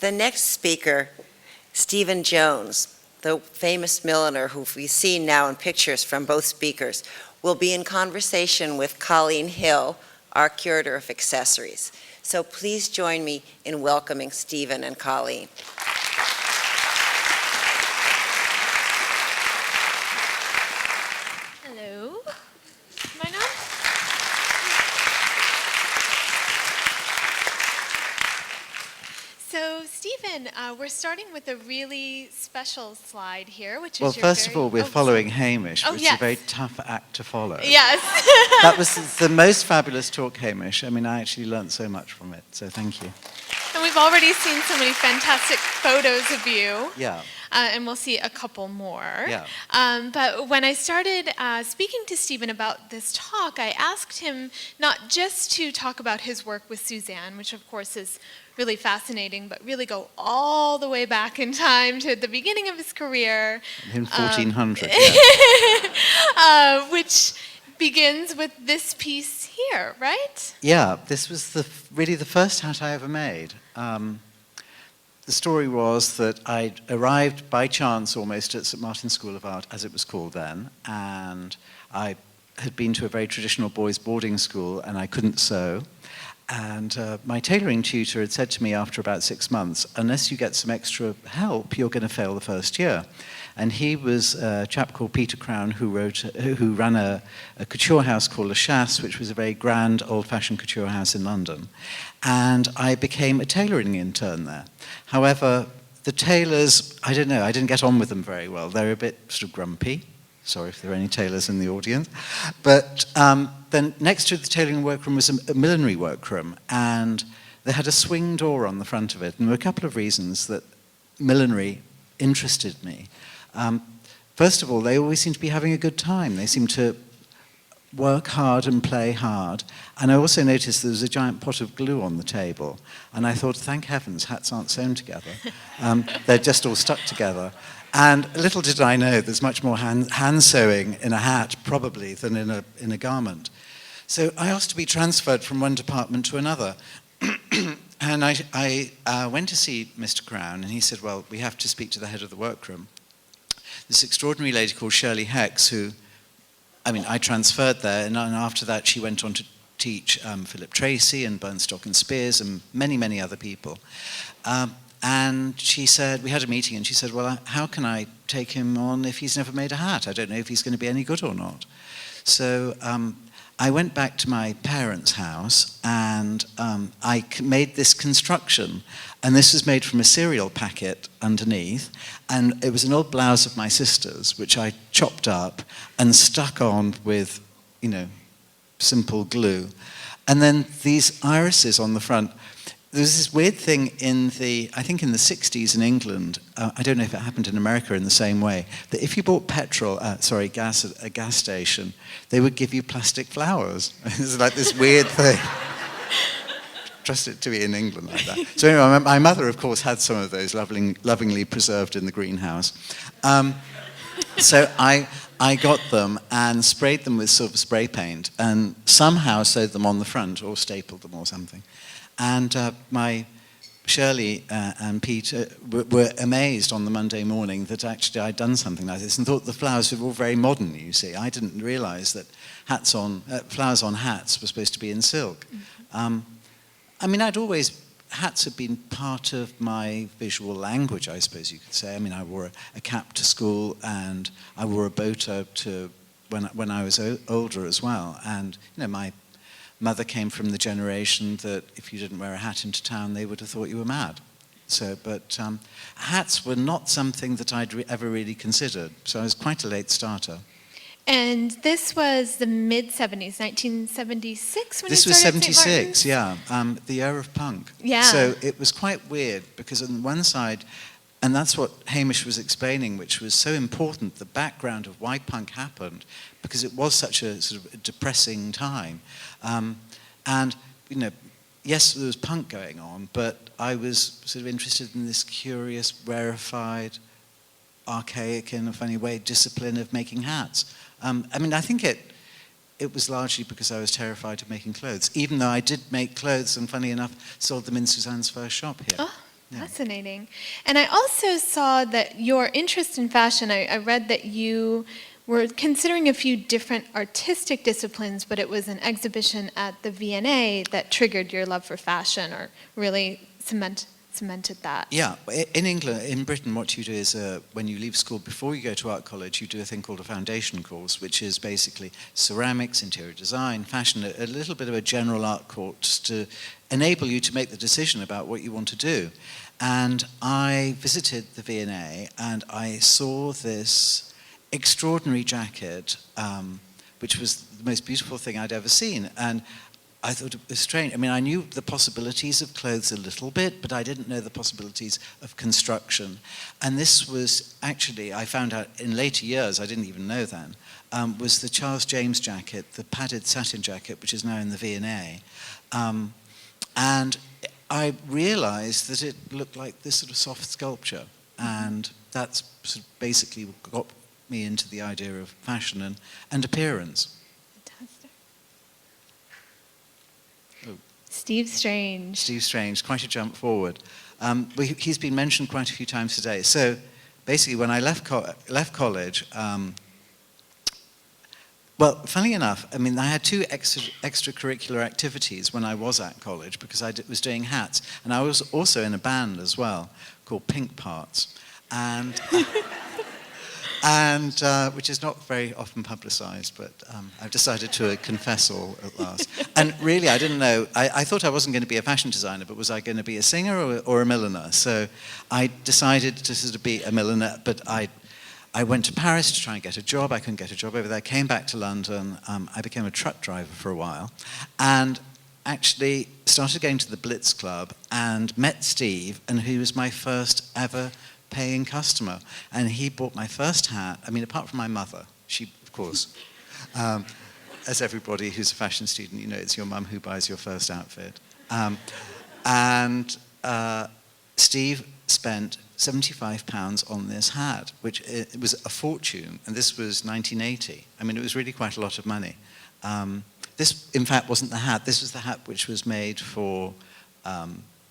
The next speaker, Stephen Jones, the famous milliner who we see now in pictures from both speakers, will be in conversation with Colleen Hill, our curator of accessories. So please join me in welcoming Stephen and Colleen. Hello. Am I on? So, Stephen, we're starting with a really special slide here, which is well, first of all, we're following Hamish, which yes. is a very tough act to follow. Yes. That was the most fabulous talk, Hamish. I mean, I actually learned so much from it, so thank you. And we've already seen so many fantastic photos of you. Yeah. And we'll see a couple more. Yeah. But when I started speaking to Stephen about this talk, I asked him not just to talk about his work with Suzanne, which of course is really fascinating, but really go all the way back in time to the beginning of his career. In 1400. Which begins with this piece here, right? Yeah, this was really the first hat I ever made. The story was that I arrived by chance almost at St. Martin's School of Art, as it was called then, and I had been to a very traditional boys' boarding school, and I couldn't sew. And my tailoring tutor had said to me after about 6 months, unless you get some extra help, you're going to fail the first year. And he was a chap called Peter Crown who ran a couture house called Le Chasse, which was a very grand old-fashioned couture house in London. And I became a tailoring intern there. However, the tailors, I don't know, I didn't get on with them very well. They were a bit sort of grumpy. Sorry if there are any tailors in the audience. But then next to the tailoring workroom was a millinery workroom, and they had a swing door on the front of it. And there were a couple of reasons that millinery interested me. First of all, they always seemed to be having a good time. They seemed to work hard and play hard. And I also noticed there was a giant pot of glue on the table. And I thought, thank heavens, hats aren't sewn together. They're just all stuck together. And little did I know, there's much more hand sewing in a hat, probably, than in a garment. So I asked to be transferred from one department to another. And I went to see Mr. Crown, and he said, well, we have to speak to the head of the workroom. This extraordinary lady called Shirley Hex, who, I mean, I transferred there, and after that she went on to teach Philip Tracy and Bernstock and Spears and many, many other people. And she said, we had a meeting, and she said, well, how can I take him on if he's never made a hat? I don't know if he's going to be any good or not. So I went back to my parents' house, and I made this construction. And this was made from a cereal packet underneath. And it was an old blouse of my sister's, which I chopped up and stuck on with, you know, simple glue. And then these irises on the front. There was this weird thing I think in the 60s in England, I don't know if it happened in America in the same way, that if you bought gas at a gas station, they would give you plastic flowers. It was like this weird thing. Trust it to be in England like that. So anyway, my mother, of course, had some of those lovingly preserved in the greenhouse. So I got them and sprayed them with silver spray paint and somehow sewed them on the front or stapled them or something. And my Shirley and Pete were amazed on the Monday morning that actually I'd done something like this and thought the flowers were all very modern, you see. I didn't realize that flowers on hats were supposed to be in silk. Mm-hmm. I mean, hats had been part of my visual language, I suppose you could say. I mean, I wore a cap to school and I wore a boater when I was older as well. And, you know, my mother came from the generation that if you didn't wear a hat into town, they would have thought you were mad. So, but hats were not something that I'd ever really considered. So I was quite a late starter. And this was the mid-'70s, 1976 when this you started was 76, yeah, the era of punk. Yeah. So it was quite weird because on one side, and that's what Hamish was explaining, which was so important, the background of why punk happened, because it was such a sort of depressing time. And, you know, yes, there was punk going on, but I was sort of interested in this curious, rarefied, archaic, in a funny way, discipline of making hats. I mean, I think it was largely because I was terrified of making clothes, even though I did make clothes and, funny enough, sold them in Suzanne's first shop here. Oh, Fascinating. And I also saw that your interest in fashion, I read that you were considering a few different artistic disciplines, but it was an exhibition at the V&A that triggered your love for fashion or really cemented that. Yeah, in England, in Britain, what you do is when you leave school, before you go to art college, you do a thing called a foundation course, which is basically ceramics, interior design, fashion, a little bit of a general art course to enable you to make the decision about what you want to do. And I visited the V&A and I saw this extraordinary jacket, which was the most beautiful thing I'd ever seen. And I thought it was strange. I mean, I knew the possibilities of clothes a little bit, but I didn't know the possibilities of construction. And this was actually, I found out in later years, I didn't even know then, was the Charles James jacket, the padded satin jacket, which is now in the V&A. And I realized that it looked like this sort of soft sculpture. And that's sort of basically what got me into the idea of fashion and appearance. Fantastic. Oh. Steve Strange. Steve Strange, quite a jump forward. He's been mentioned quite a few times today. So basically, when I left college, well, funnily enough, I mean, I had two extracurricular activities when I was at college because I was doing hats, and I was also in a band as well called Pink Parts, and which is not very often publicised, but I've decided to confess all at last. And really, I didn't know. I thought I wasn't going to be a fashion designer, but was I going to be a singer or a milliner? So I decided to sort of be a milliner, but I went to Paris to try and get a job. I couldn't get a job over there. Came back to London. I became a truck driver for a while, and actually started going to the Blitz Club and met Steve, and he was my first ever paying customer. And he bought my first hat. I mean, apart from my mother, she, of course, as everybody who's a fashion student, you know, it's your mum who buys your first outfit. Steve spent £75 on this hat, which it was a fortune, and this was 1980. I mean, it was really quite a lot of money. This, in fact, wasn't the hat. This was the hat which was made for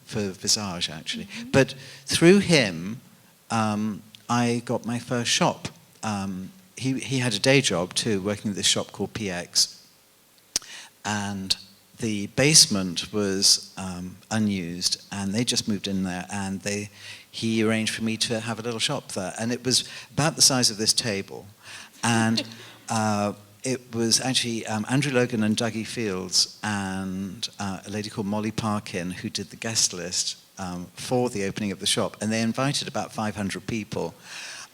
Visage, actually. Mm-hmm. But through him, I got my first shop. He had a day job too, working at this shop called PX, and the basement was unused, and they just moved in there, and he arranged for me to have a little shop there, and it was about the size of this table, and it was actually Andrew Logan and Dougie Fields and a lady called Molly Parkin who did the guest list for the opening of the shop, and they invited about 500 people.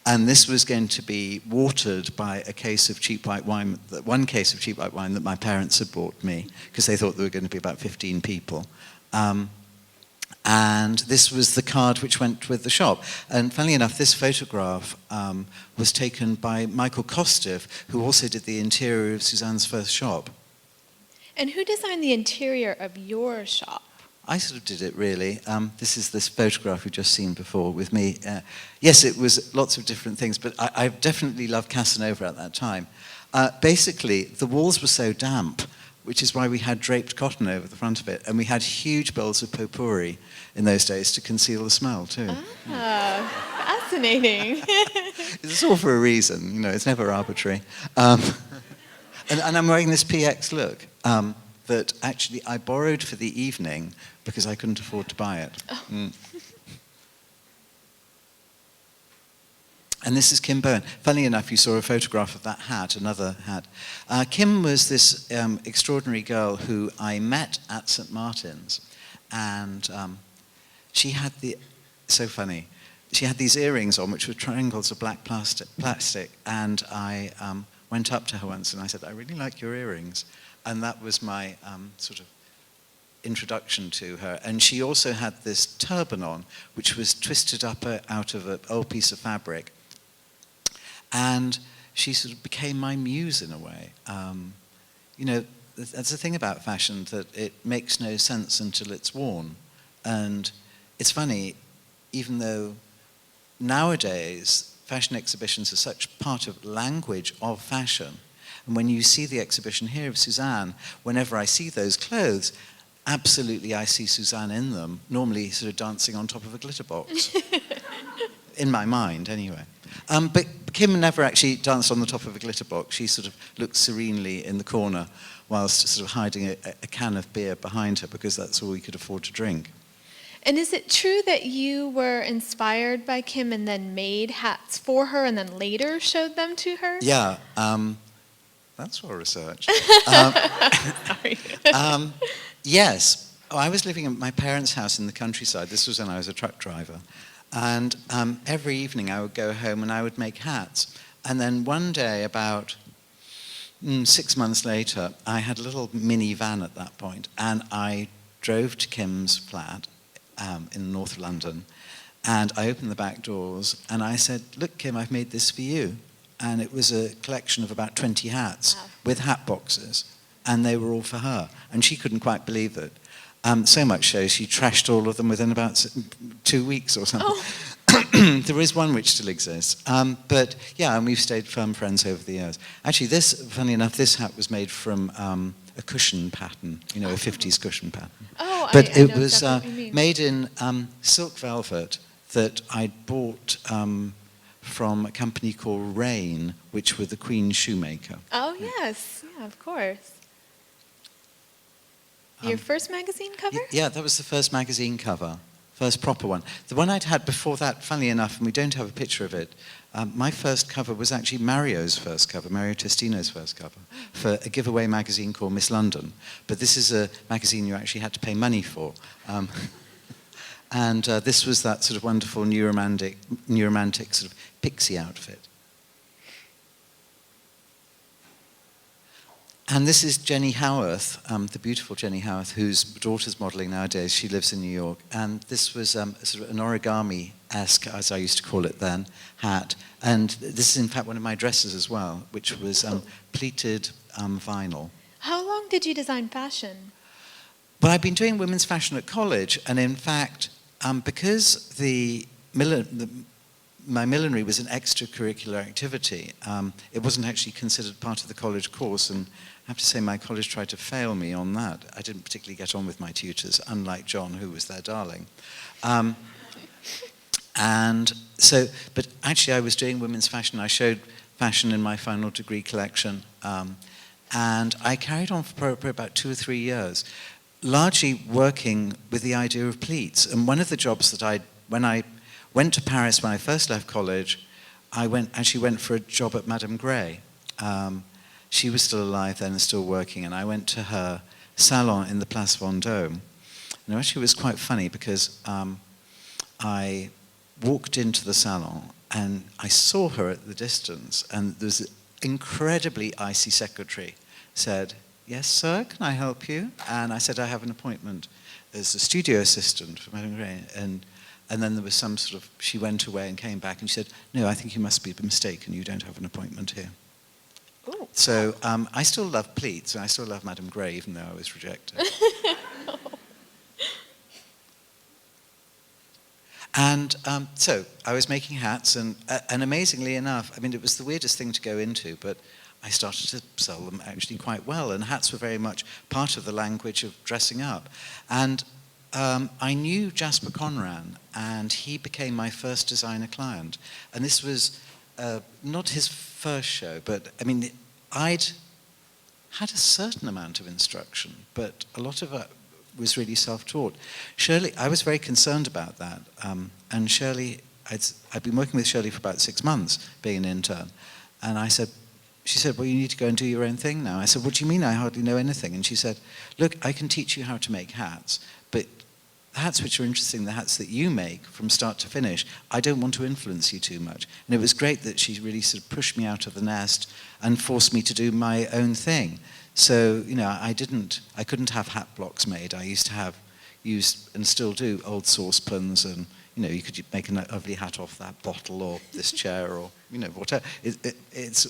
And this was going to be watered by a case of cheap white wine, one case of cheap white wine that my parents had bought me, because they thought there were going to be about 15 people. And this was the card which went with the shop. And funnily enough, this photograph was taken by Michael Kostiff, who also did the interior of Suzanne's first shop. And who designed the interior of your shop? I sort of did it, really. This is this photograph you've just seen before with me. Yes, it was lots of different things, but I definitely loved Casanova at that time. Basically, the walls were so damp, which is why we had draped cotton over the front of it, and we had huge bowls of potpourri in those days to conceal the smell, too. Ah, fascinating. It's all for a reason, you know, it's never arbitrary. And I'm wearing this PX look. That actually I borrowed for the evening because I couldn't afford to buy it. Oh. Mm. And this is Kim Bowen. Funnily enough, you saw a photograph of that hat, another hat. Kim was this extraordinary girl who I met at St. Martin's, and she had so funny, she had these earrings on which were triangles of black plastic, and I went up to her once and I said, "I really like your earrings." And that was my sort of introduction to her. And she also had this turban on, which was twisted up out of an old piece of fabric. And she sort of became my muse in a way. You know, that's the thing about fashion, that it makes no sense until it's worn. And it's funny, even though nowadays fashion exhibitions are such part of language of fashion, and when you see the exhibition here of Suzanne, whenever I see those clothes, absolutely I see Suzanne in them, normally sort of dancing on top of a glitter box. In my mind, anyway. But Kim never actually danced on the top of a glitter box. She sort of looked serenely in the corner whilst sort of hiding a can of beer behind her, because that's all we could afford to drink. And is it true that you were inspired by Kim and then made hats for her and then later showed them to her? Yeah, that's well researched. Sorry. Yes, I was living at my parents' house in the countryside. This was when I was a truck driver. And every evening I would go home and I would make hats. And then one day, about 6 months later, I had a little minivan at that point, and I drove to Kim's flat in north London, and I opened the back doors, and I said, "Look, Kim, I've made this for you." And it was a collection of about 20 hats with hat boxes, and they were all for her. And she couldn't quite believe it. So much so, she trashed all of them within about 2 weeks or something. Oh. There is one which still exists. But yeah, and we've stayed firm friends over the years. Actually, funny enough, this hat was made from a cushion pattern, a 50s cushion pattern. Oh, but I it know was exactly what you mean. made in silk velvet that I'd bought from a company called Rain, which were the Queen's shoemaker. Oh, yes. Yeah, of course. Your first magazine cover? Yeah, that was the first magazine cover, first proper one. The one I'd had before that, funnily enough, and we don't have a picture of it, my first cover was actually Mario's first cover, Mario Testino's first cover, for a giveaway magazine called Miss London. But this is a magazine you actually had to pay money for. And this was that sort of wonderful new romantic sort of pixie outfit. And this is Jenny Howarth, the beautiful Jenny Howarth, whose daughter's modelling nowadays. She lives in New York. And this was sort of an origami-esque, as I used to call it then, hat. And this is, in fact, one of my dresses as well, which was pleated vinyl. How long did you design fashion? Well, I've been doing women's fashion at college. And in fact, because my millinery was an extracurricular activity, it wasn't actually considered part of the college course, and I have to say my college tried to fail me on that. I didn't particularly get on with my tutors, unlike John, who was their darling. And so, but actually I was doing women's fashion. I showed fashion in my final degree collection, and I carried on for about 2 or 3 years, largely working with the idea of pleats. And one of the jobs that when I went to Paris when I first left college, I actually went for a job at Madame Grey. She was still alive then and still working, and I went to her salon in the Place Vendôme. And actually it was quite funny because I walked into the salon and I saw her at the distance, and there was an incredibly icy secretary said, "Yes, sir, can I help you?" And I said, "I have an appointment as a studio assistant for Madame Grey." And then there was some sort of, she went away and came back and she said, "No, I think you must be mistaken. You don't have an appointment here." Ooh. So I still love pleats, and I still love Madame Grey, even though I was rejected. And so I was making hats, and amazingly enough, I mean, it was the weirdest thing to go into, but I started to sell them actually quite well, and hats were very much part of the language of dressing up. And I knew Jasper Conran, and he became my first designer client. And this was not his first show, but I mean, I'd had a certain amount of instruction, but a lot of it was really self-taught. Shirley, I was very concerned about that. And Shirley, I'd been working with Shirley for about 6 months, being an intern. And she said, "Well, you need to go and do your own thing now." I said, "What do you mean? I hardly know anything." And she said, "Look, I can teach you how to make hats, but the hats which are interesting, the hats that you make from start to finish, I don't want to influence you too much." And it was great that she really sort of pushed me out of the nest and forced me to do my own thing. So, I couldn't have hat blocks made. I used to use and still do old saucepans, and, you could make a lovely hat off that bottle or this chair or, whatever. It's,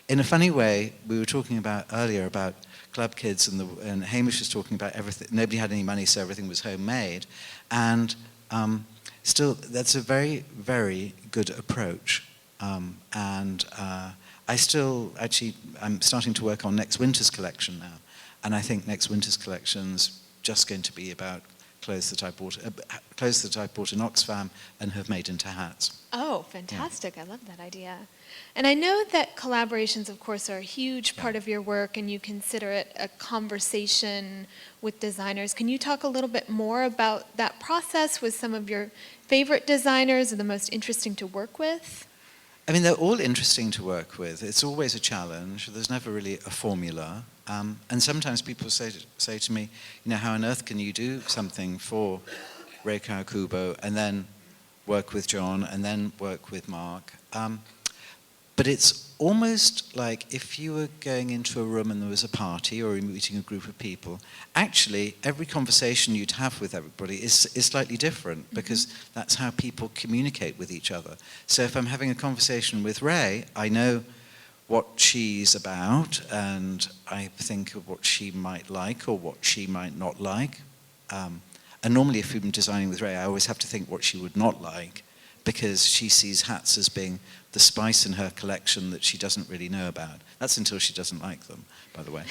in a funny way, we were talking about earlier about club kids, and Hamish was talking about everything. Nobody had any money, so everything was homemade. And still, that's a very, very good approach. I'm starting to work on next winter's collection now. And I think next winter's collection's just going to be about clothes that I bought in Oxfam and have made into hats. Oh, fantastic. I love that idea. And I know that collaborations, of course, are a huge part of your work, and you consider it a conversation with designers. Can you talk a little bit more about that process with some of your favorite designers or the most interesting to work with? I mean, they're all interesting to work with. It's always a challenge. There's never really a formula. And sometimes people say to me, how on earth can you do something for Rei Kawakubo and then work with John and then work with Mark? But it's almost like if you were going into a room and there was a party or you're meeting a group of people, actually every conversation you'd have with everybody is slightly different, because that's how people communicate with each other. So if I'm having a conversation with Rei, I know what she's about, and I think of what she might like or what she might not like. And normally if I'm designing with Rei, I always have to think what she would not like, because she sees hats as being the spice in her collection that she doesn't really know about. That's until she doesn't like them, by the way.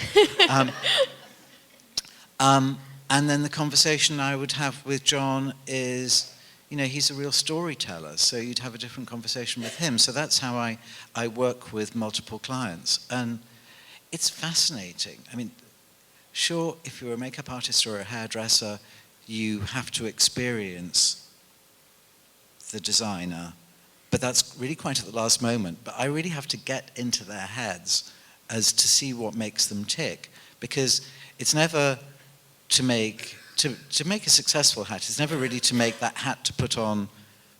And then the conversation I would have with John is, he's a real storyteller, so you'd have a different conversation with him. So that's how I work with multiple clients. And it's fascinating. I mean, sure, if you're a makeup artist or a hairdresser, you have to experience the designer, but that's really quite at the last moment. But I really have to get into their heads as to see what makes them tick, because it's never to make a successful hat. It's never really to make that hat to put on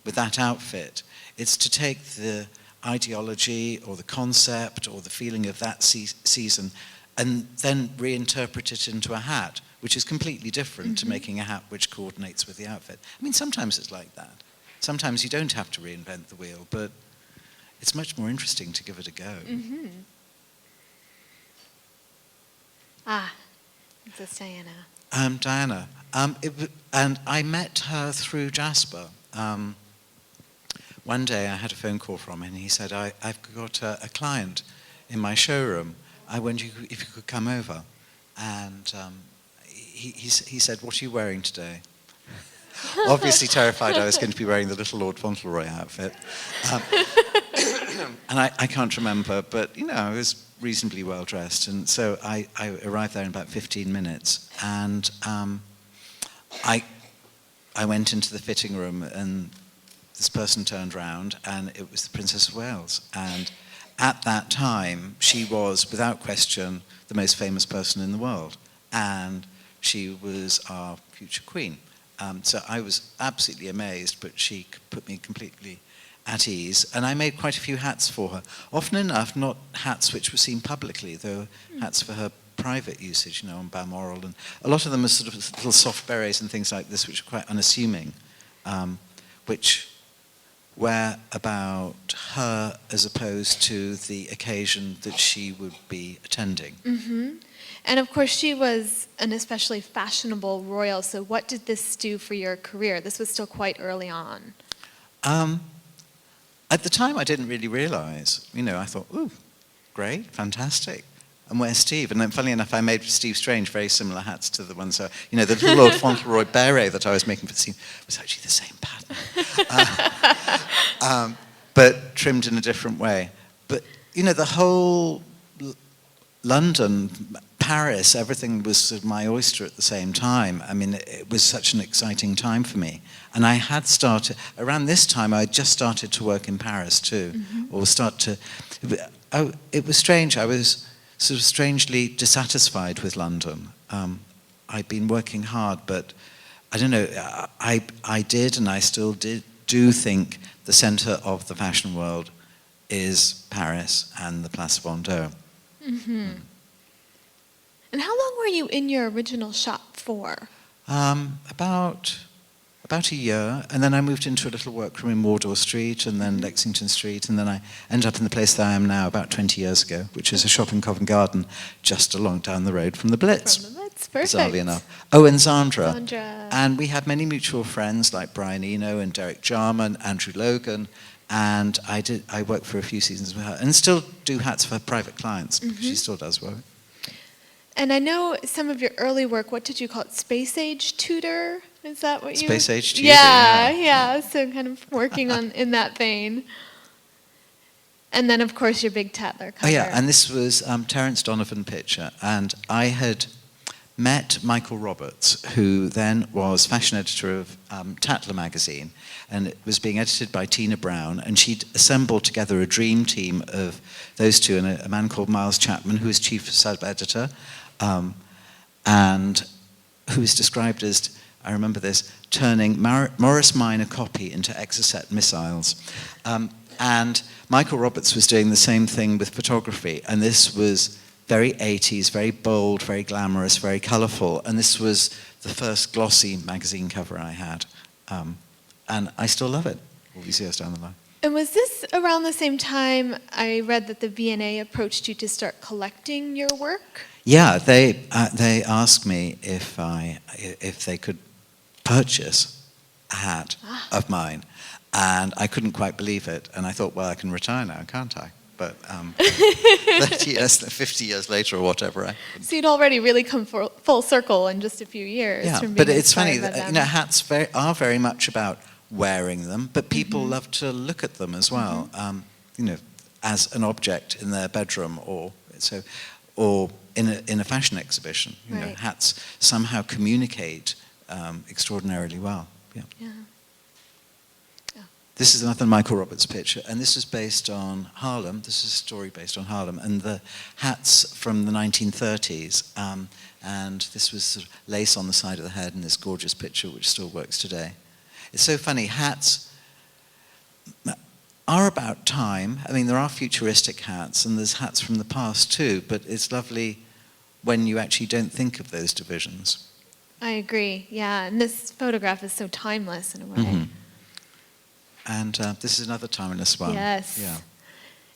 with that outfit. It's to take the ideology or the concept or the feeling of that season and then reinterpret it into a hat, which is completely different to making a hat which coordinates with the outfit. I mean, sometimes it's like that. Sometimes you don't have to reinvent the wheel, but it's much more interesting to give it a go. This is Diana. Diana. And I met her through Jasper. One day I had a phone call from him, and he said, I've got a client in my showroom. I wonder if you could come over. And he said, what are you wearing today? Obviously terrified I was going to be wearing the little Lord Fauntleroy outfit. And I can't remember, but, I was reasonably well dressed. And so I arrived there in about 15 minutes. And I went into the fitting room, and this person turned around, and it was the Princess of Wales. And at that time, she was, without question, the most famous person in the world. And she was our future queen. So I was absolutely amazed, but she put me completely at ease. And I made quite a few hats for her. Often enough, not hats which were seen publicly, though hats for her private usage, on Balmoral. And a lot of them are sort of little soft berets and things like this, which are quite unassuming, which were about her as opposed to the occasion that she would be attending. And of course, she was an especially fashionable royal, so what did this do for your career? This was still quite early on. At the time, I didn't really realize. I thought, ooh, great, fantastic. And where's Steve? And then, funnily enough, I made Steve Strange very similar hats to the ones, the little Lord Fauntleroy beret that I was making for the scene was actually the same pattern, but trimmed in a different way. But, the whole London, Paris, everything was sort of my oyster at the same time. I mean, it was such an exciting time for me. And I had started, around this time, I had just started to work in Paris too. It was strange. I was sort of strangely dissatisfied with London. I'd been working hard, but I don't know, I did and I still do think the center of the fashion world is Paris and the Place Vendôme. And how long were you in your original shop for? About a year, and then I moved into a little workroom in Wardour Street and then Lexington Street, and then I ended up in the place that I am now about 20 years ago, which is a shop in Covent Garden, just along down the road from the Blitz. From the Blitz, perfect. Bizarrely enough. Oh, and Zandra. Zandra. And we had many mutual friends like Brian Eno and Derek Jarman, Andrew Logan, and I worked for a few seasons with her, and still do hats for her private clients. She still does work. And I know some of your early work, what did you call it? Space Age Tutor? Is that what you... Space Age Tutor, yeah. So kind of working on in that vein. And then, of course, your big Tatler cover. Oh yeah, and this was Terence Donovan picture, and I had met Michael Roberts, who then was fashion editor of Tatler magazine, and it was being edited by Tina Brown, and she'd assembled together a dream team of those two, and a man called Miles Chapman, who was chief sub-editor, and who was described as, I remember this, turning Morris Minor copy into Exocet missiles. And Michael Roberts was doing the same thing with photography, and this was very 80s, very bold, very glamorous, very colourful, and this was the first glossy magazine cover I had. And I still love it, all these years down the line. And was this around the same time I read that the V&A approached you to start collecting your work? Yeah, they asked me if they could purchase a hat of mine, and I couldn't quite believe it, and I thought, well, I can retire now, can't I? But 30 years, 50 years later or whatever. So you'd already really come full circle in just a few years. Yeah, from being but it's funny inspired by that them. hats are very much about wearing them, but people love to look at them as well. As an object in their bedroom or in a fashion exhibition. You know, hats somehow communicate extraordinarily well. Yeah. This is another Michael Roberts picture, and this is based on Harlem. This is a story based on Harlem, and the hats from the 1930s, and this was sort of lace on the side of the head in this gorgeous picture, which still works today. It's so funny, hats are about time. I mean, there are futuristic hats, and there's hats from the past too, but it's lovely when you actually don't think of those divisions. I agree, yeah, and this photograph is so timeless in a way. And this is another timeless one. Yes. Yeah.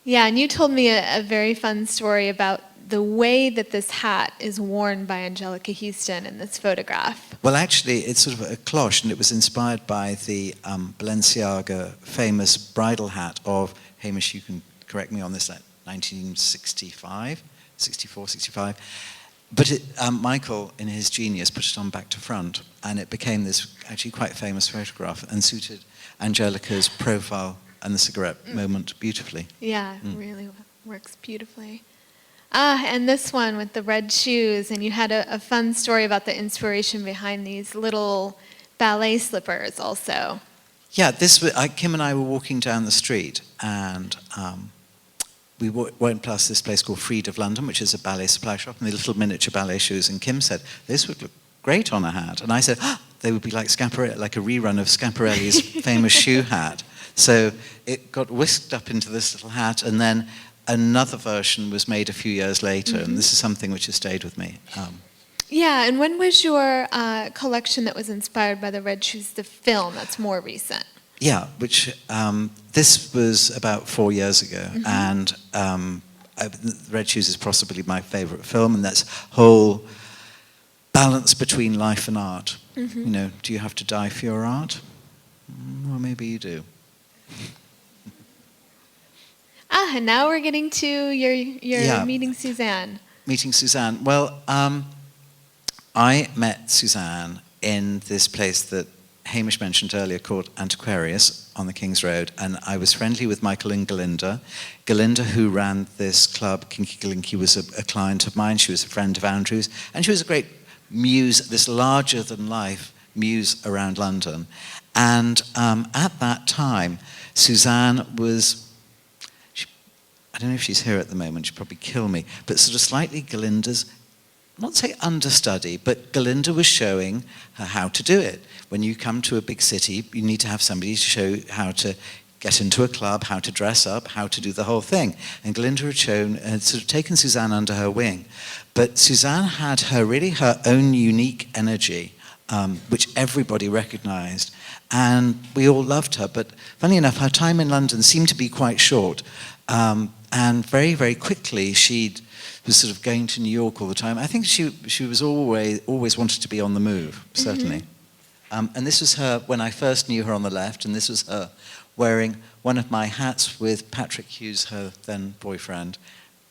Yeah, and you told me a very fun story about the way that this hat is worn by Angelica Houston in this photograph. Well, actually, it's sort of a cloche, and it was inspired by the Balenciaga famous bridal hat of, Hamish, you can correct me on this, 1965, 64, 65. But Michael, in his genius, put it on back to front, and it became this actually quite famous photograph and suited Angelica's profile and the cigarette moment beautifully. Yeah, it really works beautifully. And this one with the red shoes, and you had a fun story about the inspiration behind these little ballet slippers also. Yeah, Kim and I were walking down the street, and we went past this place called Freed of London, which is a ballet supply shop, and the little miniature ballet shoes, and Kim said, this would look great on a hat. And I said, they would be like Schiaparelli, like a rerun of Schiaparelli's famous shoe hat. So it got whisked up into this little hat, and then another version was made a few years later, and this is something which has stayed with me. Yeah, and when was your collection that was inspired by the red shoes, the film that's more recent? Yeah, this was about 4 years ago, and Red Shoes is possibly my favorite film, and that's whole balance between life and art. You know, do you have to die for your art? Well, maybe you do. And now we're getting to your meeting Suzanne. Meeting Suzanne. Well, I met Suzanne in this place that Hamish mentioned earlier called Antiquarius on the King's Road, and I was friendly with Michael and Galinda. Galinda, who ran this club, Kinky Galinky, was a client of mine. She was a friend of Andrew's, and she was a great muse, this larger-than-life muse around London. And at that time, Suzanne was, I don't know if she's here at the moment, she'd probably kill me, but sort of slightly Galinda's, not say understudy, but Galinda was showing her how to do it. When you come to a big city, you need to have somebody to show how to get into a club, how to dress up, how to do the whole thing. And Galinda had sort of taken Suzanne under her wing. But Suzanne had her own unique energy, which everybody recognized. And we all loved her. But funny enough, her time in London seemed to be quite short. And very, very quickly, she was sort of going to New York all the time. I think she was always wanted to be on the move, certainly. And this was her, when I first knew her on the left, and this was her wearing one of my hats with Patrick Hughes, her then boyfriend,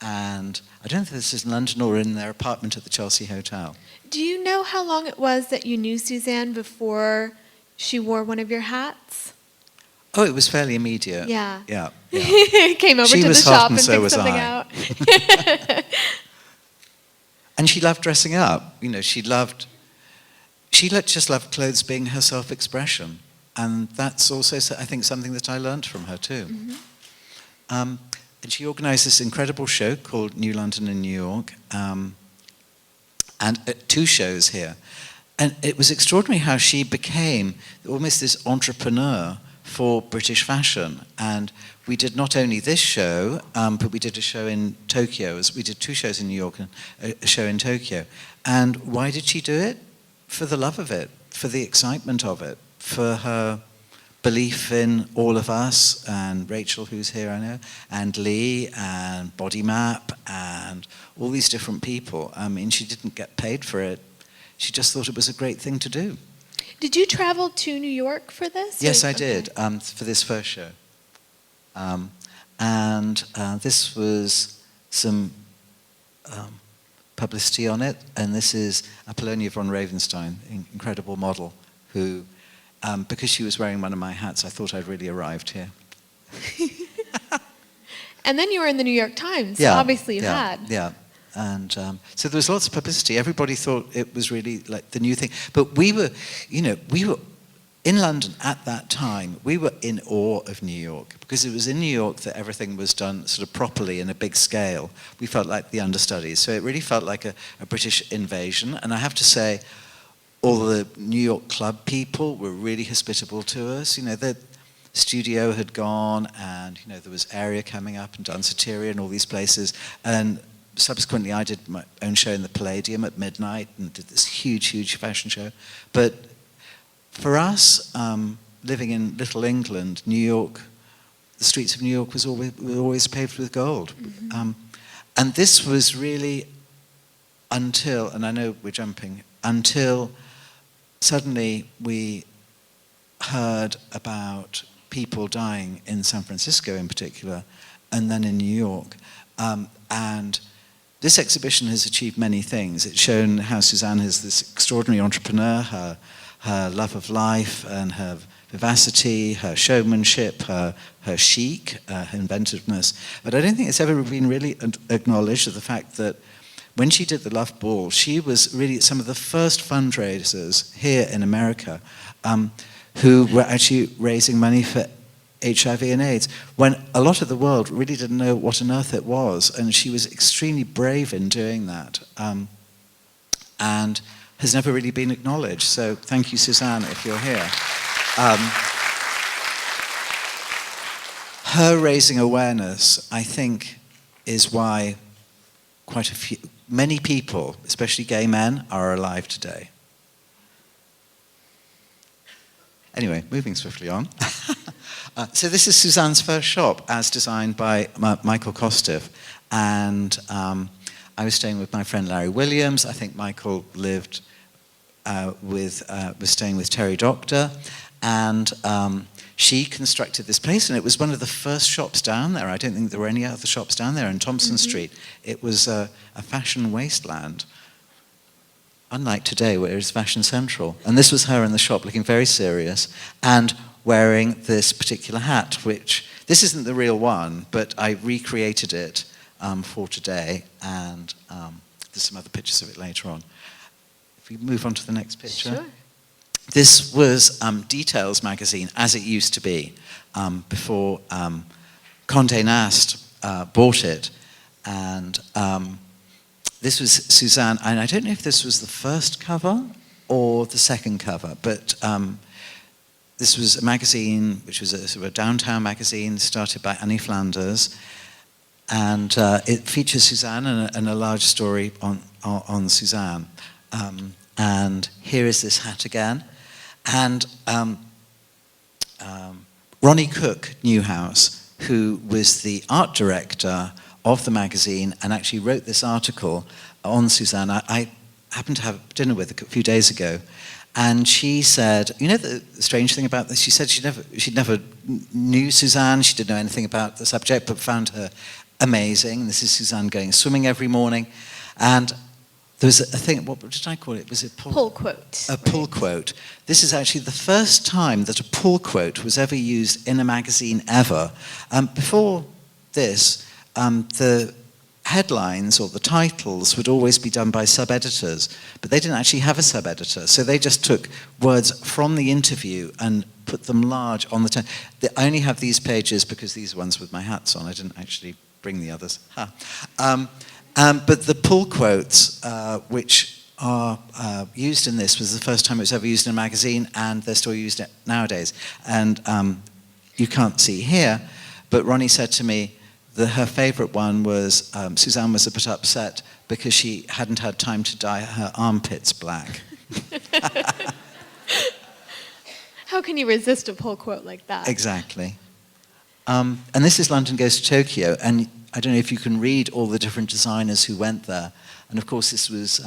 and I don't know if this is in London or in their apartment at the Chelsea Hotel. Do you know how long it was that you knew Suzanne before she wore one of your hats? Oh, it was fairly immediate. Yeah. Yeah. Came over She to the was hot shop and and so picked was something I. out. And she loved dressing up. You know, she just loved clothes being her self-expression. And that's also, I think, something that I learned from her too. Mm-hmm. And she organised this incredible show called New London in New York, and 2 shows here. And it was extraordinary how she became almost this entrepreneur for British fashion. And we did not only this show, but we did a show in Tokyo. We did 2 shows in New York and a show in Tokyo. And why did she do it? For the love of it, for the excitement of it, for her belief in all of us, and Rachel, who's here, I know, and Lee, and Body Map, and all these different people. I mean, she didn't get paid for it. She just thought it was a great thing to do. Did you travel to New York for this? Yes, I Okay. did, for this first show. And this was some publicity on it, and this is Apollonia Von Ravenstone, incredible model, who, because she was wearing one of my hats, I thought I'd really arrived here. And then you were in the New York Times, so obviously you had. Yeah, and so there was lots of publicity. Everybody thought it was really like the new thing. But we were in London at that time. We were in awe of New York, because it was in New York that everything was done sort of properly in a big scale. We felt like the understudies. So it really felt like a British invasion. And I have to say, all the New York club people were really hospitable to us. You know, the studio had gone, and there was Area coming up, and Danceteria, and all these places. And subsequently, I did my own show in the Palladium at midnight, and did this huge fashion show. But for us, living in Little England, New York, the streets of New York were always paved with gold. Mm-hmm. And this was really until, and I know we're jumping, until suddenly we heard about people dying in San Francisco in particular, and then in New York. And this exhibition has achieved many things. It's shown how Suzanne is this extraordinary entrepreneur, her love of life and her vivacity, her showmanship, her chic, her inventiveness. But I don't think it's ever been really acknowledged of the fact that when she did the Love Ball, she was really some of the first fundraisers here in America who were actually raising money for HIV and AIDS, when a lot of the world really didn't know what on earth it was, and she was extremely brave in doing that, and has never really been acknowledged. So thank you, Suzanne, if you're here. Her raising awareness, I think, is why many people, especially gay men, are alive today. Anyway, moving swiftly on. So this is Suzanne's first shop, as designed by Michael Kostiff. And I was staying with my friend Larry Williams. I think Michael was staying with Terry Doctor. And she constructed this place, and it was one of the first shops down there. I don't think there were any other shops down there in Thompson Street. It was a fashion wasteland. Unlike today, where it's fashion central. And this was her in the shop, looking very serious, and wearing this particular hat, which, this isn't the real one, but I recreated it for today, and there's some other pictures of it later on. If we move on to the next picture. Sure. This was Details magazine, as it used to be, before Condé Nast bought it, and this was Suzanne, and I don't know if this was the first cover or the second cover, but this was a magazine which was a sort of a downtown magazine started by Annie Flanders, and it features Suzanne and a large story on Suzanne. And here is this hat again. And Ronnie Cook Newhouse, who was the art director of the magazine and actually wrote this article on Suzanne, I happened to have dinner with her a few days ago, and she said, you know the strange thing about this, she said she'd never knew Suzanne, she didn't know anything about the subject, but found her amazing. This is Susanne going swimming every morning. And there was a thing, what did I call it? Was it Pull quote. A pull quote. This is actually the first time that a pull quote was ever used in a magazine ever. Before this, the headlines or the titles would always be done by sub-editors, but they didn't actually have a sub-editor, so they just took words from the interview and put them large on the I only have these pages because these are ones with my hats on. I didn't actually bring the others. But the pull quotes, which are used in this, was the first time it was ever used in a magazine, and they're still used nowadays. And you can't see here, but Ronnie said to me that her favourite one was Susanne was a bit upset because she hadn't had time to dye her armpits black. How can you resist a pull quote like that? Exactly. And this is London Goes to Tokyo, and I don't know if you can read all the different designers who went there. And of course, this was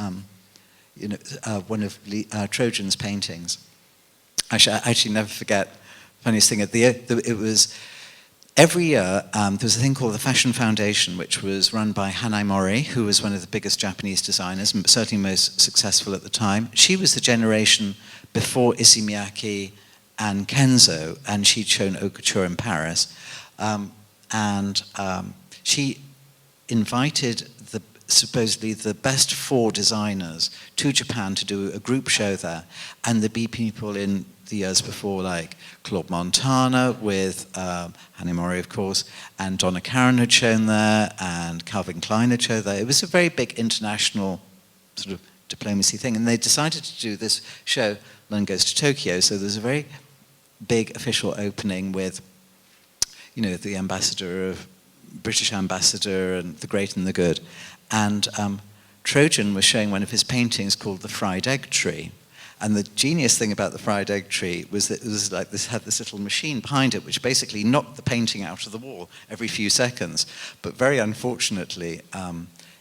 one of Trojan's paintings. I actually never forget. Funniest thing, it was every year there was a thing called the Fashion Foundation, which was run by Hanai Mori, who was one of the biggest Japanese designers, and certainly most successful at the time. She was the generation before Issey Miyake and Kenzo, and she'd shown haute couture in Paris. She invited supposedly the best 4 designers to Japan to do a group show there. And there'd be people in the years before, like Claude Montana with Hanai Mori, of course, and Donna Karan had shown there, and Calvin Klein had shown there. It was a very big international sort of diplomacy thing. And they decided to do this show, London Goes to Tokyo. So there's a very big official opening with, the British ambassador and the great and the good. And Trojan was showing one of his paintings called The Fried Egg Tree. And the genius thing about the fried egg tree was that it was like this had this little machine behind it, which basically knocked the painting out of the wall every few seconds. But very unfortunately,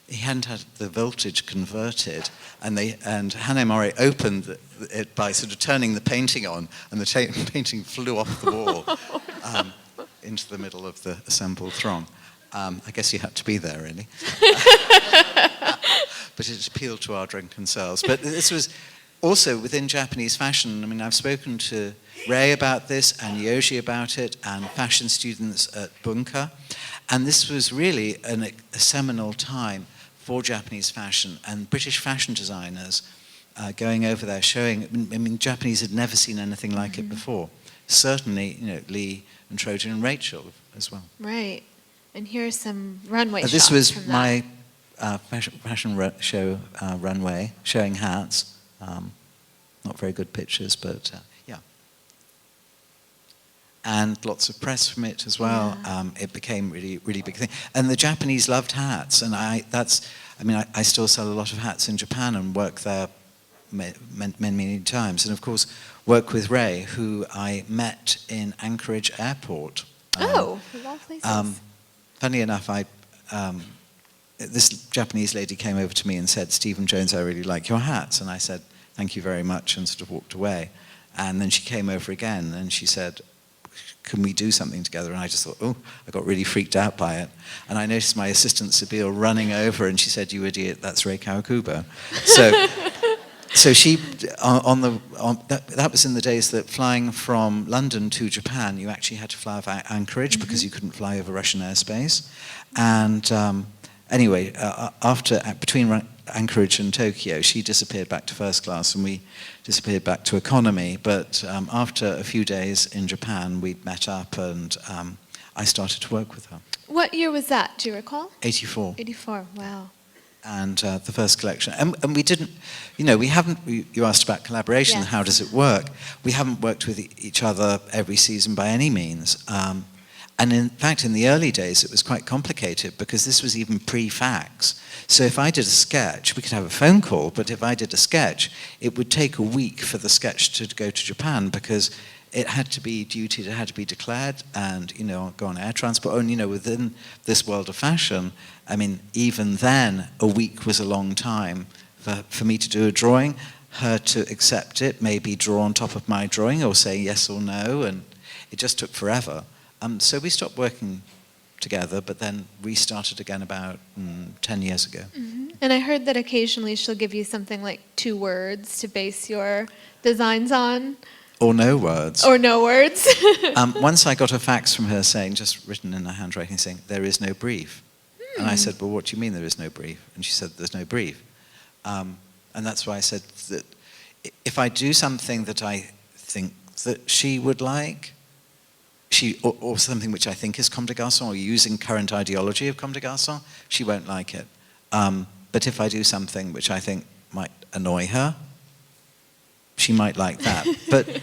he hadn't had the voltage converted, and Hanai Mori opened it by sort of turning the painting on, and the painting flew off the wall into the middle of the assembled throng. I guess you had to be there, really. But it appealed to our drunken selves. But this was also within Japanese fashion. I mean, I've spoken to Ray about this, and Yoji about it, and fashion students at Bunka. And this was really a seminal time for Japanese fashion, and British fashion designers going over there showing. I mean, Japanese had never seen anything like it before. Certainly, Lee and Trojan and Rachel as well. Right. And here's some runway shots. This was from my fashion show runway, showing hats. Not very good pictures, but yeah. And lots of press from it as well. Yeah. It became really, really big thing. And the Japanese loved hats, and I still sell a lot of hats in Japan and work there many times. And of course, work with Ray, who I met in Anchorage Airport. Of all places. Funny enough, this Japanese lady came over to me and said, "Stephen Jones, I really like your hats." And I said, "Thank you very much," and sort of walked away. And then she came over again and she said, "Can we do something together?" And I just thought, I got really freaked out by it. And I noticed my assistant Sabine running over, and she said, "You idiot, that's Rei Kawakubo." So she, that was in the days that flying from London to Japan, you actually had to fly over Anchorage because you couldn't fly over Russian airspace. And anyway, between Anchorage and Tokyo, she disappeared back to first class, and we disappeared back to economy. But after a few days in Japan, we met up, and I started to work with her. What year was that? Do you recall? 84. 84. Wow. And the first collection. And we didn't, we haven't, you asked about collaboration, Yes. How does it work? We haven't worked with each other every season by any means. And in fact, in the early days, it was quite complicated because this was even pre-fax. So if I did a sketch, we could have a phone call, but if I did a sketch, it would take a week for the sketch to go to Japan because it had to be duty, it had to be declared and, go on air transport. And, within this world of fashion, I mean, even then, a week was a long time for me to do a drawing, her to accept it, maybe draw on top of my drawing or say yes or no, and it just took forever. So we stopped working together, but then restarted again about 10 years ago. And I heard that occasionally she'll give you something like 2 words to base your designs on. Or no words. Or no words. Once I got a fax from her saying, just written in her handwriting, saying, there is no brief. And I said, well, what do you mean there is no brief? And she said, there's no brief. And that's why I said that if I do something that I think that she would like, or something which I think is comme des garçons, or using current ideology of comme des garçons, she won't like it. But if I do something which I think might annoy her, she might like that. But,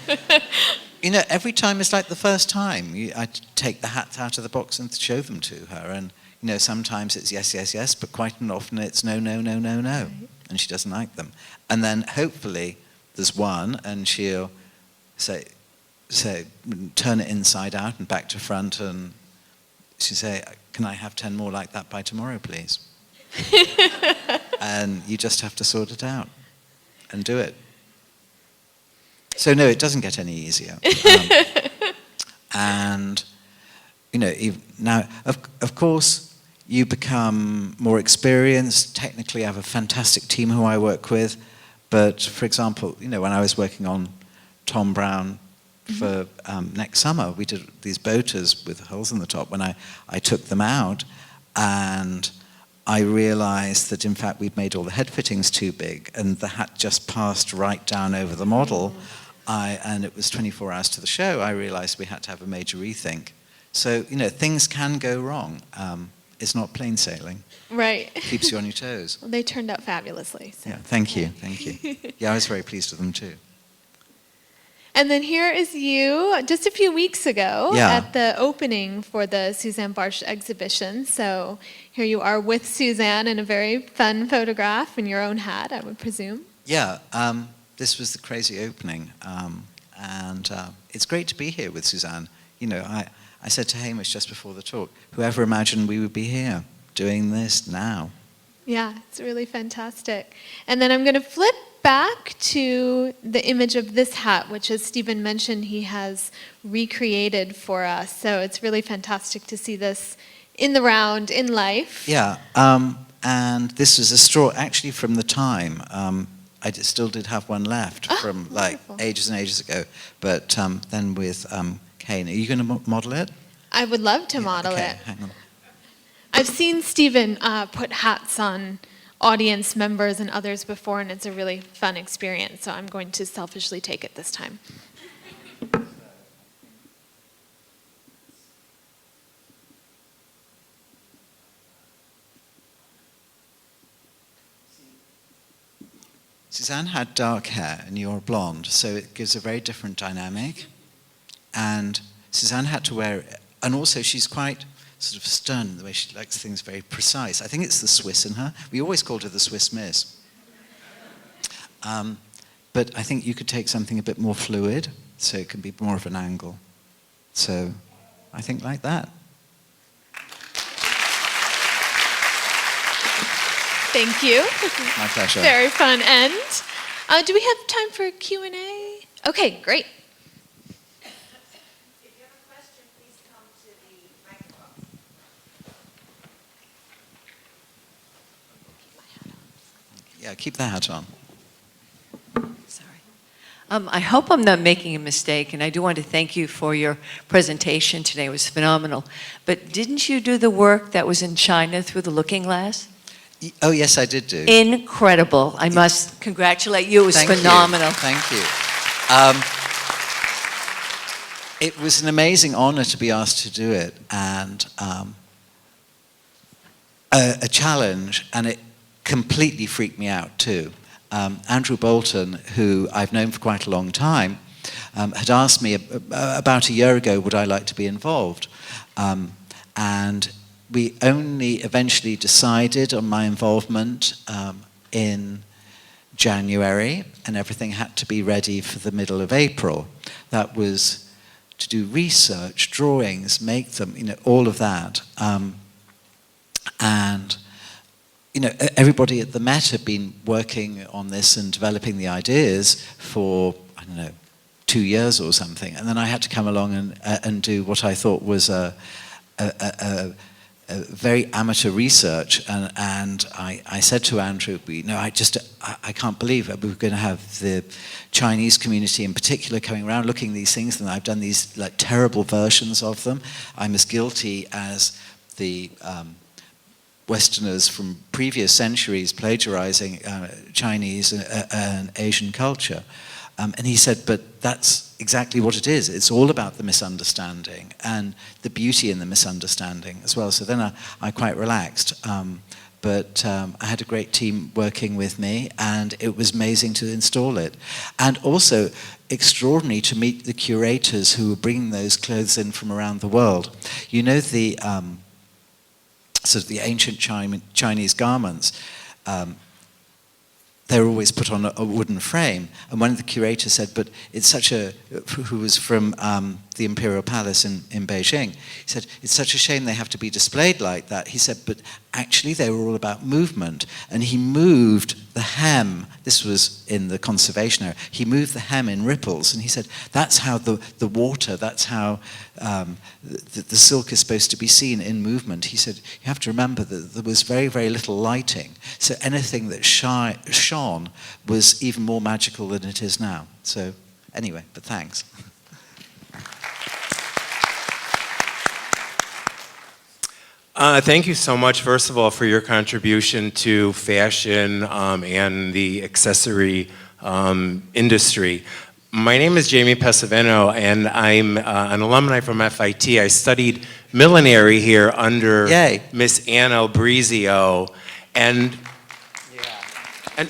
you know, every time is like the first time. I take the hats out of the box and show them to her. And, you know, sometimes it's yes, yes, yes, but quite often it's no, no, no, no, no. Right. And she doesn't like them. And then hopefully there's one, and she'll say, turn it inside out and back to front, and she'll say, can I have 10 more like that by tomorrow, please? And you just have to sort it out and do it. So no, it doesn't get any easier. And, you know, now, of course, you become more experienced. Technically, I have a fantastic team who I work with. But, for example, you know, when I was working on Tom Brown for next summer, we did these boaters with holes in the top. When I took them out, and I realized that, in fact, we'd made all the head fittings too big, and the hat just passed right down over the model. And it was 24 hours to the show. I realized we had to have a major rethink. So, you know, things can go wrong. It's not plain sailing. Right. It keeps you on your toes. Well, they turned out fabulously. So. Yeah, thank you. Yeah, I was very pleased with them too. And then here is you just a few weeks ago at the opening for the Susanne Bartsch exhibition. So here you are with Susanne in a very fun photograph in your own hat, I would presume. Yeah, this was the crazy opening. And it's great to be here with Susanne. You know, I said to Hamish just before the talk, whoever imagined we would be here doing this now? Yeah, it's really fantastic. And then I'm going to flip back to the image of this hat, which, as Stephen mentioned, he has recreated for us. So it's really fantastic to see this in the round, in life. Yeah, and this is a straw actually from the time. I still did have one left from like wonderful. Ages and ages ago. But then with Kane, are you going to model it? I would love to model it. Hang on. I've seen Stephen put hats on audience members and others before, and it's a really fun experience, so I'm going to selfishly take it this time. Susanne had dark hair and you're blonde, so it gives a very different dynamic. And Susanne had to wear it, and also she's quite sort of stern, the way she likes things very precise. I think it's the Swiss in her. We always called her the Swiss Miss. But I think you could take something a bit more fluid, so it can be more of an angle. So I think like that. Thank you. My pleasure. Very fun end. Do we have time for Q&A? Okay, great. Yeah, keep that hat on. Sorry. I hope I'm not making a mistake, and I do want to thank you for your presentation today. It was phenomenal. But didn't you do the work that was in China through the looking glass? Oh, yes, I did do. Incredible. I must congratulate you. It was phenomenal. Thank you. It was an amazing honor to be asked to do it, and a challenge, and it completely freaked me out too. Andrew Bolton, who I've known for quite a long time, had asked me about a year ago, would I like to be involved? And we only eventually decided on my involvement in January, and everything had to be ready for the middle of April. That was to do research, drawings, make them, you know, all of that. And you know, everybody at the Met had been working on this and developing the ideas for, I don't know, 2 years or something. And then I had to come along and do what I thought was a very amateur research, and I said to Andrew, I can't believe it. We're going to have the Chinese community in particular coming around looking at these things, and I've done these like terrible versions of them. I'm as guilty as the Westerners from previous centuries plagiarizing Chinese and Asian culture. And he said, but that's exactly what it is. It's all about the misunderstanding and the beauty in the misunderstanding as well. So then I quite relaxed. But I had a great team working with me, and it was amazing to install it. And also extraordinary to meet the curators who were bringing those clothes in from around the world. You know, the sort of the ancient Chinese garments, they were always put on a wooden frame. And one of the curators said, but it's such a, who was from the Imperial Palace in Beijing, he said, it's such a shame they have to be displayed like that. He said, but actually they were all about movement. And he moved the hem, this was in the conservation area, he moved the hem in ripples. And he said, that's how the water, that's how the silk is supposed to be seen in movement. He said, you have to remember that there was very, very little lighting. So anything that shone was even more magical than it is now. So anyway, but thanks. Thank you so much, first of all, for your contribution to fashion and the accessory industry. My name is Jamie Pesaveno, and I'm an alumni from MFIT. I studied millinery here under Miss Anna Brizio,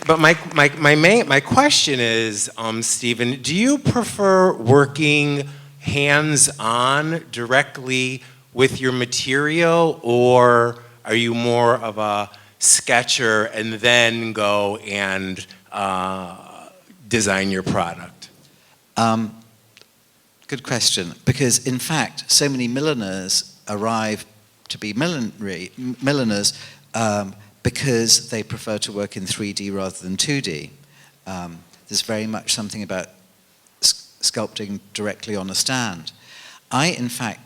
but my question is, Stephen, do you prefer working hands-on directly with your material, or are you more of a sketcher and then go and design your product? Good question, because in fact, so many milliners arrive to be milliners because they prefer to work in 3D rather than 2D. There's very much something about sculpting directly on a stand. I, in fact,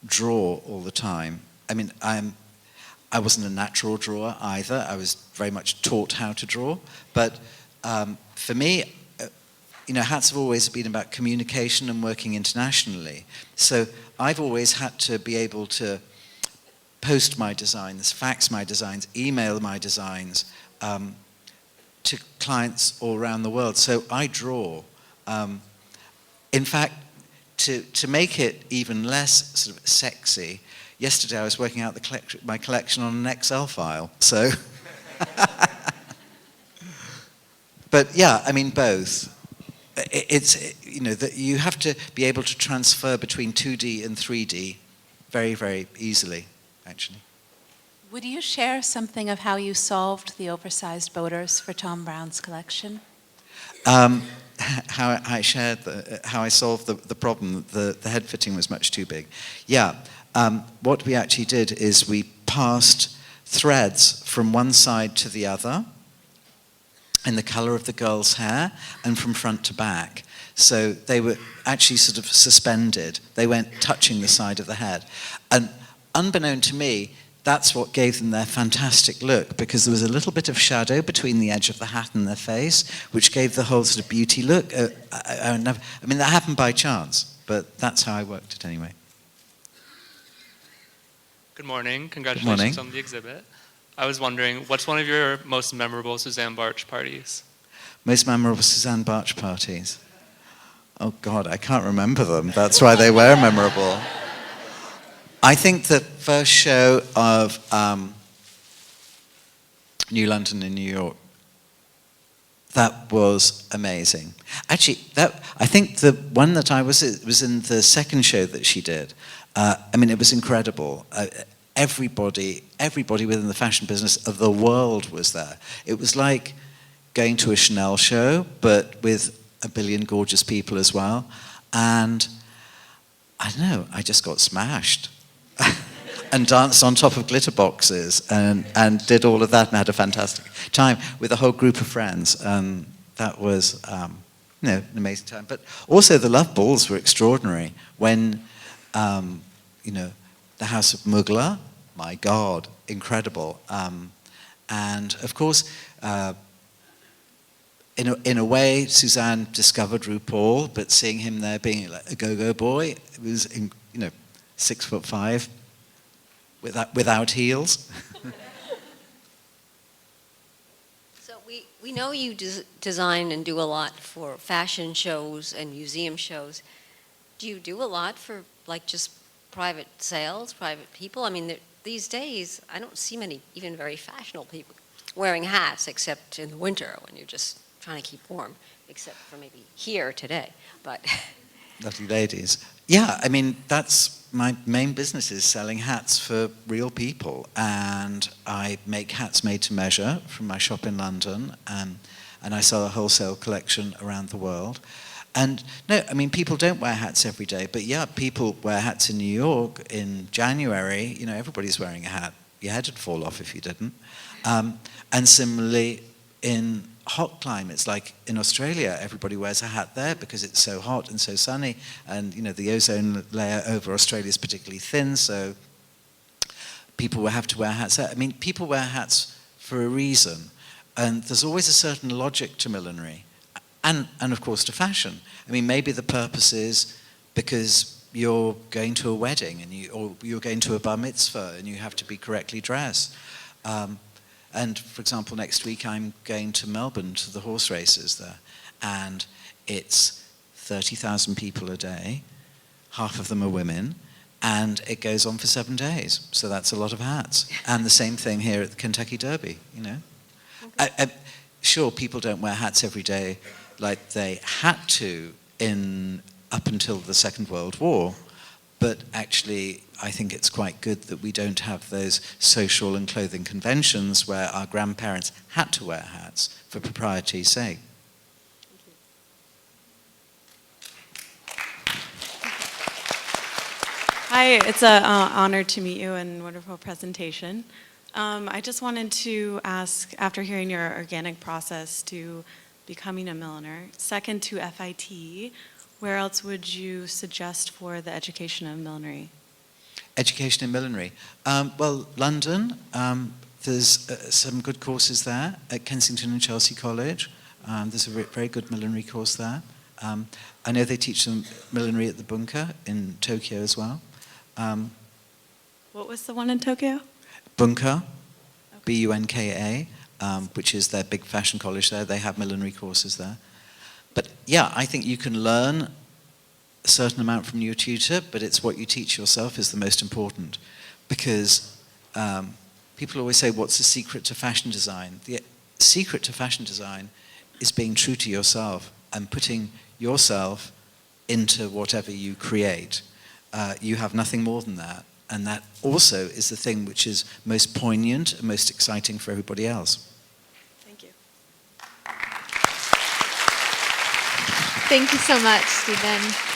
draw all the time. I mean, I wasn't a natural drawer either. I was very much taught how to draw. But for me, hats have always been about communication and working internationally. So I've always had to be able to post my designs, fax my designs, email my designs to clients all around the world. So I draw. In fact, to make it even less sort of sexy, yesterday I was working out my collection on an Excel file. So, but yeah, I mean both. That you have to be able to transfer between 2D and 3D very, very easily, actually. Would you share something of how you solved the oversized boaters for Tom Brown's collection? How I shared, how I solved the problem. The head fitting was much too big. Yeah, what we actually did is we passed threads from one side to the other in the color of the girl's hair and from front to back. So they were actually sort of suspended. They weren't touching the side of the head. And unbeknown to me, that's what gave them their fantastic look, because there was a little bit of shadow between the edge of the hat and their face, which gave the whole sort of beauty look. I mean, that happened by chance, but that's how I worked it anyway. Good morning. Congratulations on the exhibit. I was wondering, what's one of your most memorable Susanne Bartsch parties? Most memorable Susanne Bartsch parties? Oh, God, I can't remember them. That's why they were memorable. I think the first show of New London in New York, that was amazing. Actually, I think the one that I was in the second show that she did. I mean, it was incredible. Everybody within the fashion business of the world was there. It was like going to a Chanel show, but with a billion gorgeous people as well. And I don't know, I just got smashed. And danced on top of glitter boxes and did all of that and had a fantastic time with a whole group of friends. And that was an amazing time. But also the love balls were extraordinary. When the House of Mughal my God, incredible. And of course, in a way, Susanne discovered RuPaul, but seeing him there being like a go-go boy, it was, 6'5", without heels. So we know you design and do a lot for fashion shows and museum shows. Do you do a lot for like just private sales, private people? I mean, these days, I don't see many even very fashionable people wearing hats except in the winter when you're just trying to keep warm, except for maybe here today, but. Lovely ladies. Yeah, I mean, that's my main business, is selling hats for real people. And I make hats made to measure from my shop in London, and I sell a wholesale collection around the world. And no, I mean, people don't wear hats every day, but yeah, people wear hats in New York in January. Everybody's wearing a hat. Your head would fall off if you didn't. And similarly, in hot climates, like in Australia, everybody wears a hat there because it's so hot and so sunny, and the ozone layer over Australia is particularly thin, so people will have to wear hats there. I mean, people wear hats for a reason, and there's always a certain logic to millinery, and of course to fashion. I mean, maybe the purpose is because you're going to a wedding, or you're going to a bar mitzvah, and you have to be correctly dressed. And for example, next week I'm going to Melbourne to the horse races there, and it's 30,000 people a day, half of them are women, and it goes on for 7 days. So that's a lot of hats. And the same thing here at the Kentucky Derby, Okay. Sure, people don't wear hats every day like they had to up until the Second World War, but actually I think it's quite good that we don't have those social and clothing conventions where our grandparents had to wear hats for propriety's sake. Hi, it's an honor to meet you and wonderful presentation. I just wanted to ask, after hearing your organic process to becoming a milliner, second to FIT, where else would you suggest for the education of millinery? Education in millinery. Well, London, there's some good courses there at Kensington and Chelsea College. There's a very good millinery course there. I know they teach them millinery at the Bunker in Tokyo as well. What was the one in Tokyo? Bunker, B-U-N-K-A, which is their big fashion college there. They have millinery courses there. But yeah, I think you can learn a certain amount from your tutor, but it's what you teach yourself is the most important. Because people always say, what's the secret to fashion design? The secret to fashion design is being true to yourself and putting yourself into whatever you create. You have nothing more than that. And that also is the thing which is most poignant and most exciting for everybody else. Thank you. Thank you so much, Stephen.